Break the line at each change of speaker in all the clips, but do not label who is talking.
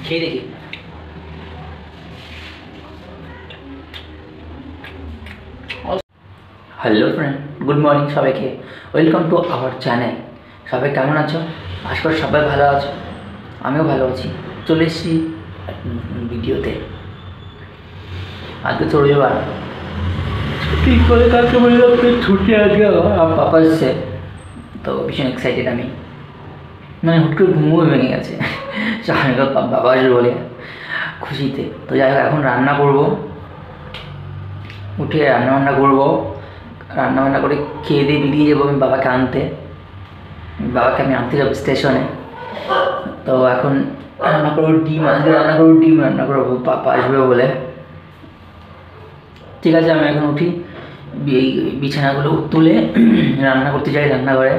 খেয়ে দেখি। Hello friend, good morning সবাইকে। Welcome to our channel. সবাই কেমন আছো? আশা করি সবাই ভালো আছো, আমিও ভালো আছি। চলে এসেছি ভিডিওতে। আজকে চলে যাবার ছুটি করে, কালকে বললাম ছুটি আজকে আমার পাপা এসছে, তো ভীষণ এক্সাইটেড আমি। মানে হুট করে ঘুমও ভেঙে গেছে বাবা আসবে বলে খুশিতে। তো যাই হোক, এখন রান্না করবো, উঠে রান্নাবান্না করবো। রান্নাবান্না করে খেয়ে দিয়ে বেরিয়ে যাবো আমি বাবাকে আনতে। বাবাকে আমি আনতে যাবো স্টেশনে। তো এখন রান্না করবো ডিম, আজকে রান্না করবো পাপা আসবে বলে। ঠিক আছে, আমি এখন উঠি, এই বিছানাগুলো তুলে রান্না করতে যাই রান্নাঘরে।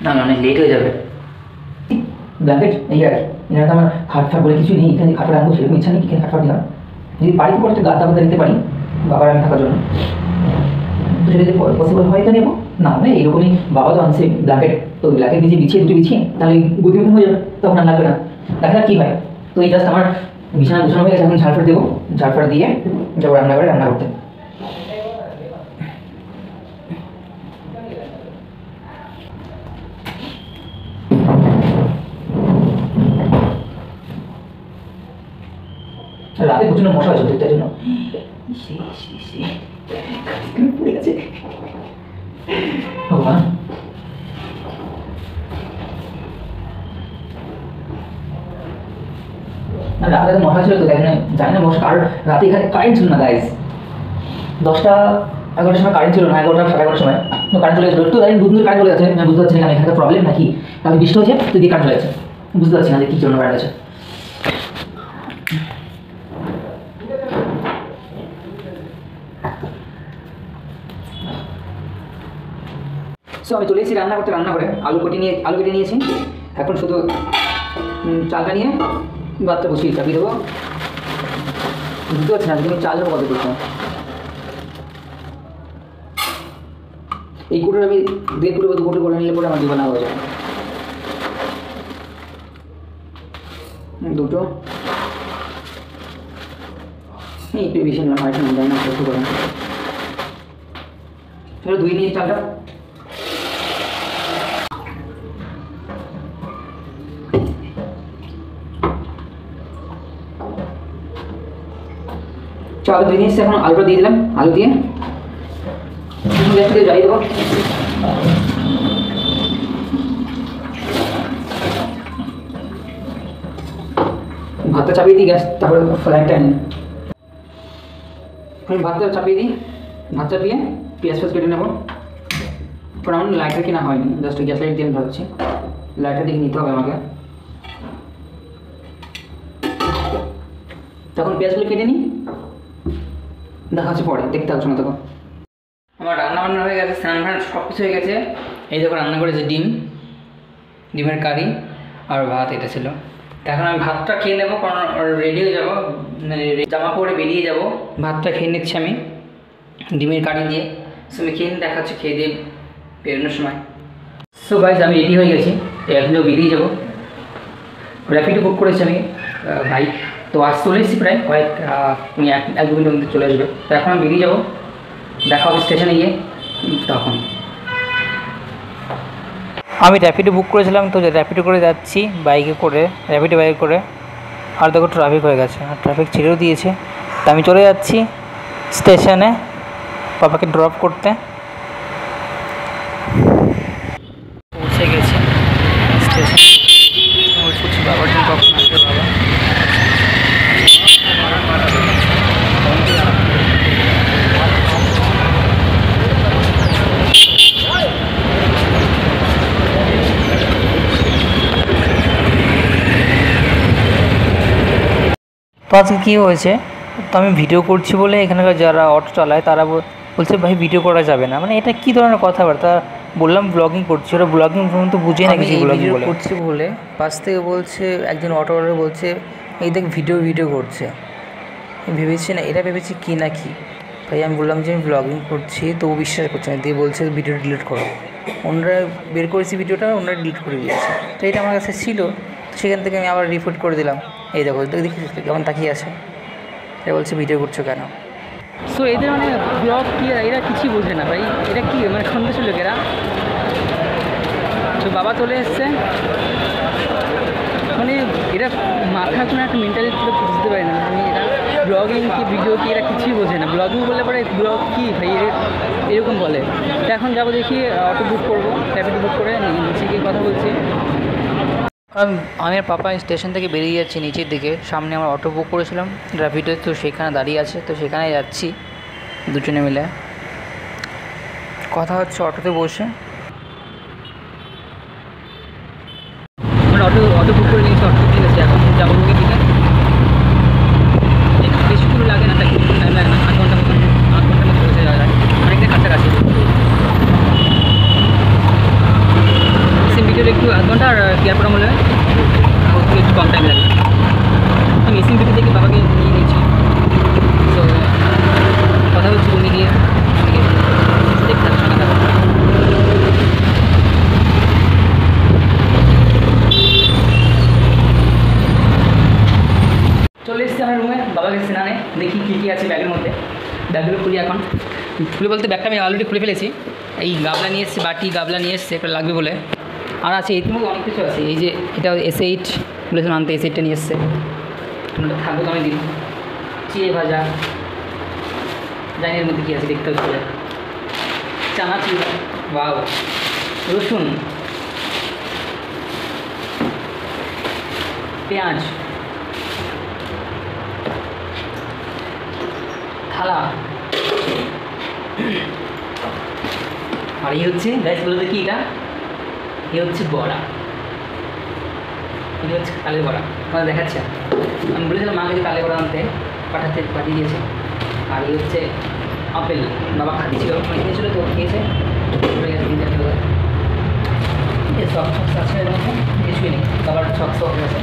না অনেক লেট হয়ে যাবে। ব্ল্যাঙ্কেট এই আর এখানে তো আমার খাটফাট বলে কিছু নেই, এখানে খাটফাট আনবো সেরকম ইচ্ছা নেই, এখানে খাটফাট দিলাম। যদি বাড়িতে পড়তে গাদা বাদা দিতে পারি বাবার আমি থাকার জন্য, তো সেটা যদি পসিবল হয় তো নেবো। না মানে এইরকমই বাবা তো আনছে ব্ল্যাঙ্কেট, তো ব্ল্যাঙ্কেট দিয়ে বিছিয়ে দুটো বিছিয়ে তাহলে গতিবেদন হয়ে যাবে, তখন আর লাগবে না। দেখা যাক কী হয়। তো এই জাস্ট আমার বিছানা গোছানো হয়ে গেছে, এখন ঝাড়ফাট দেবো, ঝাড়ফাট দিয়ে যাবো রান্নাঘরে রান্না করতে। রাতে প্রচন্ড মশা হয়েছে, তাই জন্য পড়ে গেছে। ভগবান, রাতে মশা ছিল তো, দেখেন জানি না মশা কার। রাতে এখানে কারেন্ট ছিল না গাইজ, 10টা-11টার সময় কারেন্ট ছিল না, 11টা সাড়ে 11টার সময় কারেন্ট চলে গেছিলো। একটু জানি দুদিন কারেন্ট চলে গেছে, আমি বুঝতে পারছি না এখানকার প্রবলেম নাকি তাহলে বৃষ্টি হয়েছে তো দিয়ে কারেন্ট চলে গেছে, বুঝতে পারছি না যে কী জন্য কারেন্ট আছে। সো আমি চলে এসেছি রান্না করে আলু কেটে নিয়েছি। এখন শুধু চালটা নিয়ে ভাতটা বসিয়ে চাপিয়ে দেবো। বুঝতে পারছি না তুমি চাল দেবো কত করছো। এই কুটোর আমি 1.5 কুটো বা 2 কুটো করে নিলে পরে আমার জীবনা হয়ে যায়। দুটো একটু বেশি নিলাম, আরেকটা নিয়ে যায় না একটু করে সেটা ধুয়ে নিয়ে চালটা। চাল ধুয়ে নিয়ে এসে এখন আলুটা দিয়ে দিলাম, আলু দিয়ে গ্যাসটা জ্বালিয়ে দেবো। ভাতটা চাপিয়ে দিই গ্যাস, তারপরে ফ্রাইটা নিই। আমি ভাতটা চাপিয়ে দিই, ভাত চাপিয়ে পেঁয়াজ কেটে নেবো। কারণ আমার লাইটার কেনা হয়নি, জাস্ট গ্যাস লাইট দিয়ে আমি ভাবছি লাইটার দিকে নিতে হবে আমাকে। তখন পেঁয়াজগুলো কেটে নিই, দেখা হচ্ছে পরে, দেখতে হবে শোনা। তখন আমার রান্নাবান্না হয়ে গেছে, স্নান ফান সব কিছু হয়ে গেছে। এই যখন রান্না করেছে ডিমের কারি আর ভাত, এটা ছিল। তো এখন আমি ভাতটা খেয়ে নেবো, কারণ রেডি হয়ে যাবো, মানে জামা পরে বেরিয়ে যাব। ভাতটা খেয়ে নিচ্ছি আমি ডিমের কারি দিয়ে। সো আমি খেয়ে দেখা হচ্ছে খেয়ে দিয়ে বেরোনোর সময়। সো গাইজ আমি রেডি হয়ে গেছি, এখন বেরিয়ে যাবো। র্যাপিডো বুক করেছি আমি বাইক, তো আজ চলে এসেছি প্রায় এক দু মিনিটের মধ্যে চলে আসবে। তো এখন আমি বেরিয়ে যাবো, দেখা হবে স্টেশনে গিয়ে। তখন আমি র্যাপিডো বুক করেছিলাম, তো র্যাপিডো করে যাচ্ছি র্যাপিডো বাইকে করে। আর দেখো ট্রাফিক হয়ে গেছে, আর ট্রাফিক ছেড়েও দিয়েছে। তো আমি চলে যাচ্ছি স্টেশনে পাপাকে ড্রপ করতে। পৌঁছে গেছি স্টেশনে, বাবার জন্য কখন আসবে বাবা। তো আজকে কী হয়েছে, তো আমি ভিডিও করছি বলে এখানকার যারা অটো চালায় তারা বলছে ভাই ভিডিও করা যাবে না। মানে এটা কী ধরনের কথাবার্তা। বললাম ব্লগিং করছি, ওরা ব্লগিং পর্যন্ত বুঝে না কিছু। ব্লগিং করছি বলে পাশ থেকে বলছে, একজন অটোওয়ালা বলছে এই দেখ ভিডিও করছে। ভেবেছি না, এরা ভেবেছে কী না কি। ভাই আমি বললাম যে আমি ব্লগিং করছি, তো ও বিশ্বাস করছে না, দিয়ে বলছে ভিডিও ডিলিট করো। ওনারা বের করেছি ভিডিওটা, ওনারা ডিলিট করে দিয়েছে। তো এটা আমার কাছে ছিল, তো সেখান থেকে আমি আবার রিপোর্ট করে দিলাম। এই দেখো দেখি কেমন তাকিয়ে আছে, এ বলছে ভিডিও করছো কেন। সো এদের মানে ব্লগ কি, এরা কিছুই বোঝে না ভাই, এটা কি মানে সন্দেশ লোকেরা। তো বাবা চলে এসছে, মানে এরা মাথার কোনো একটা মেন্টালিটি বুঝতে পারে না। আমি এরা ব্লগিং কি ভিডিও কি এরা কিছুই বোঝে না। ব্লগিং বললে পরে ব্লগ কী ভাই এরকম বলে। তো এখন যাবো দেখি অটো বুক করবো, র্যাপিডো বুক করে নিচে গিয়ে কথা বলছি। আমি আর পাপা স্টেশন থেকে বেরিয়ে যাচ্ছি নিচের দিকে। সামনে আমার অটো বুক করেছিলাম র্যাপিডো, তো সেখানে দাঁড়িয়ে আছে, তো সেখানে যাচ্ছি দুজনে মিলে। কথা হচ্ছে অটোতে বসে। অটো বুক করে নিয়েছি, অটো ঠিক আছে। এখন যাবো রুমের দিকে। বেশিগুলো লাগে না, টাইম লাগে না, 8 ঘন্টা মতন পৌঁছে যাওয়া যায়, অনেকটা কাছাকাছি। ভিডিওর একটু 8 ঘন্টা, আর এয়ারপোর্ট আমলে একটু কম টাইম লাগে। আমি এসিং ভিডিও থেকে বাবাকে নিয়ে নিয়েছি, তো কথা বলছি রুমে গিয়ে দেখতে চলে এসেছি আমার রুমে। বাবাকে স্নানে দেখি কী কী আছে ব্যাগের মধ্যে। ব্যাগগুলো খুলি এখন। খুলে বলতে ব্যাগটা আমি অলরেডি খুলে ফেলেছি। এই গাবলা নিয়ে এসেছি, বাটি গাবলা নিয়ে এসেছি, একটা লাগবে বলে। আর আছে ইতিমধ্যে অনেক কিছু আছে। এই যে এটা S8 বলেছিলাম আনতে, S8টা নিয়ে এসছে। থাকবো তো আমি দিন। চিড়ে ভাজা, জানি এর মধ্যে কী আছে, দেখতে হচ্ছে। চানাচুর, বাও, রসুন, পেঁয়াজ, থালা, আর এই হচ্ছে গাইস বলতে কি এটা, এই হচ্ছে বড়া, এটা হচ্ছে তালের বড়া। আমাদের দেখাচ্ছে, আমি বলেছিলাম মাকে যে তালের বড়া আনতে, পাঠিয়ে দিয়েছে। আর এই হচ্ছে আপেল, বাবা খাচ্ছিল, খেয়েছিল তো খেয়েছে, সক্স আছে এর মধ্যে, কিছুই নেই, বাবার সক্স আছে।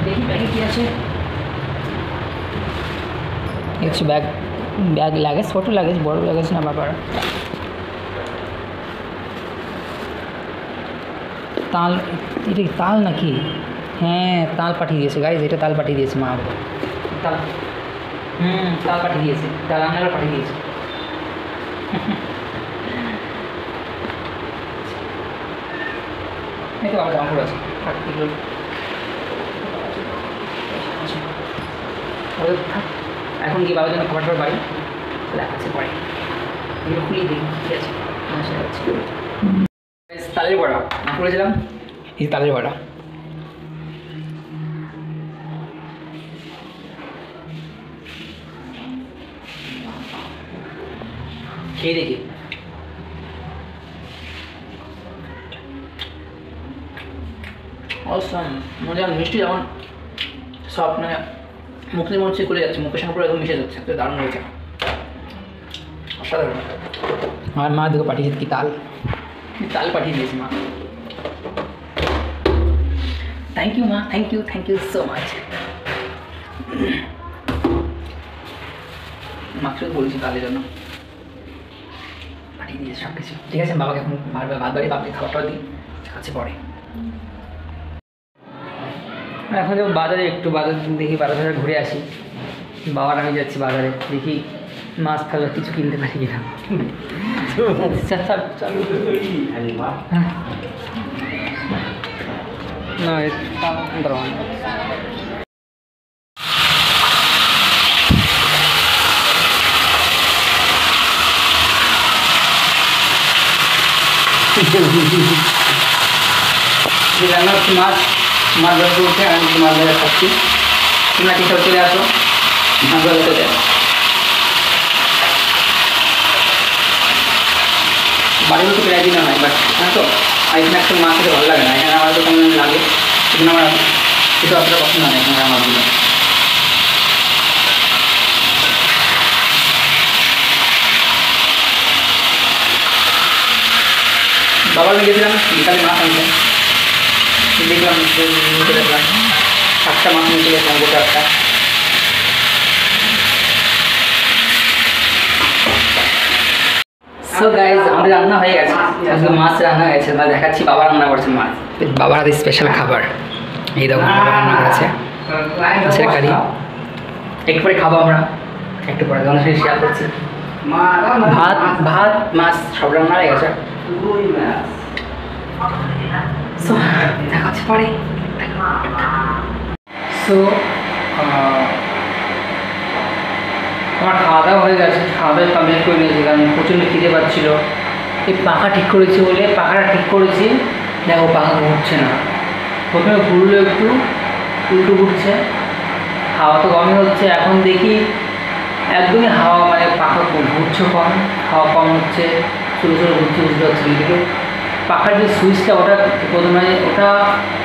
দেখি ব্যাগে কী আছে। হচ্ছে ব্যাগ লাগেজ, ছোটো লাগেজ, বড় লাগেজ না বাবার। তাল, এটা কি তাল নাকি? হ্যাঁ তাল পাঠিয়ে দিয়েছে গাইজ, এটা তাল পাঠিয়ে দিয়েছে মা। তাল, তাল পাঠিয়ে দিয়েছে, তাল রান্নাটা পাঠিয়ে দিয়েছে। এই তো আমার জামাপুর আছে, এখন গিয়ে বাবার জন্য খাবার টাবার বাড়ি আছে পরে, এগুলো খুলিয়ে দেখি কী আছে। তালের বড়া করেছিলাম, এই তালের বড়া। খেয়ে দেখি। অসাম মজা, মিষ্টি যেমন সব মানে মুখের মধ্যে করে যাচ্ছে, মুখের সঙ্গে পুরো একদম মিশে যাচ্ছে, তো দারুণ হয়েছে, অসাধারণ। আমার মা দেখো পাঠিয়েছে কি তাল, তাল পাঠিয়ে দিয়েছি মা। থ্যাংক ইউ মা, থ্যাংক ইউ সো মাচ। মাকে বলেছি তালের জন্য পাঠিয়ে দিয়েছে সব কিছু। ঠিক আছে, বাবাকে এখন ভাত বাড়ি বাপকে খাবারটা দিই, কাছে পড়ে। এখন যাবো বাজারে, একটু বাজার দেখি, বাজারে ঘুরে আসি। বাবার আমি যাচ্ছি বাজারে, দেখি মাছ ফালা কিছু কিনতে পারি কিনা। না দাঁড়ান, রান্না হচ্ছে মাছ, মাছ ধরতে উঠে আমি মাছ ধরে খাচ্ছি। তোমরা কি সব চলে আসো মাছ ধরে চলে আসো। বাড়ির তো প্রায় দিন হয়, বাট হ্যাঁ তো এখানে একটা মাছ খেতে ভালো লাগে না, এখানে আমার তো কেমন লাগে, সেখানে আমার কিছু অতটা পছন্দ হয় এখানে মাছগুলো। বাবার আমি গেছিলাম বিকালে মাছ আনতে, দেখলাম নিতে দেখলাম 7টা মাছ নিয়ে চলে গেছিলাম, গোটা একটা। সো গাইজ আমাদের রান্না হয়ে গেছে, আজকে মাছ রান্না হয়ে গেছে, দেখাচ্ছি বাবা রান্না করছে মাছ, বাবার হাতে স্পেশাল খাবার। এই দেখো রান্না করেছে মাছের কারি, একটু পরে খাবো আমরা, একটু পরে তোমাদের সাথে শেয়ার করছি। ভাত ভাত মাছ সব রান্না হয়ে গেছে। সো দেখা হচ্ছে পরে। সো আমার খাওয়া দাওয়া হয়ে গেছে, খাওয়া দাওয়া কমপ্লিট করে নিয়েছি, কারণ প্রচণ্ড খিদে পাচ্ছিলো। এই পাখা ঠিক করেছি বলে পাখাটা ঠিক করেছি, দেখো পাখা ঘুরছে না। প্রথমে ঘুরলো একটু, উল্টো ঘুরছে, হাওয়া তো কমই হচ্ছে। এখন দেখি একদমই হাওয়া মানে পাখা ঘুরছে কম, হাওয়া কম হচ্ছে, ছোটো ছোটো ঘুরছে, বুঝতে পারছি। এদিকে পাখার যে সুইচটা ওটা প্রথমে ওটা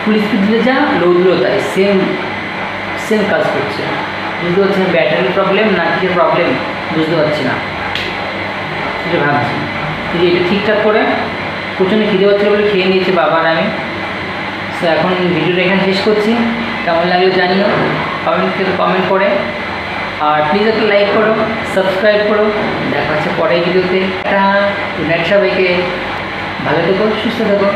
ফুল স্পিড দিলে যা, লো দিলেও তাই সেম সেম কাজ করছে। বুঝতে পারছি না ব্যাটারির প্রবলেম না কিসের প্রবলেম, বুঝতে পারছি না, এটা ভাবছি। যদি এটা ঠিকঠাক করে, প্রচণ্ড খিদে পাচ্ছিল বলে খেয়ে নিয়েছি বাবার আমি। তো এখন ভিডিওটা এখানে শেষ করছি, কেমন লাগলো জানিও কমেন্ট করে, আর প্লিজ একটা লাইক করো, সাবস্ক্রাইব করো। দেখা হচ্ছে পরের ভিডিওতে। একটা গুড নাইট সবাইকে, ভালো থেকো, সুস্থ থেকো।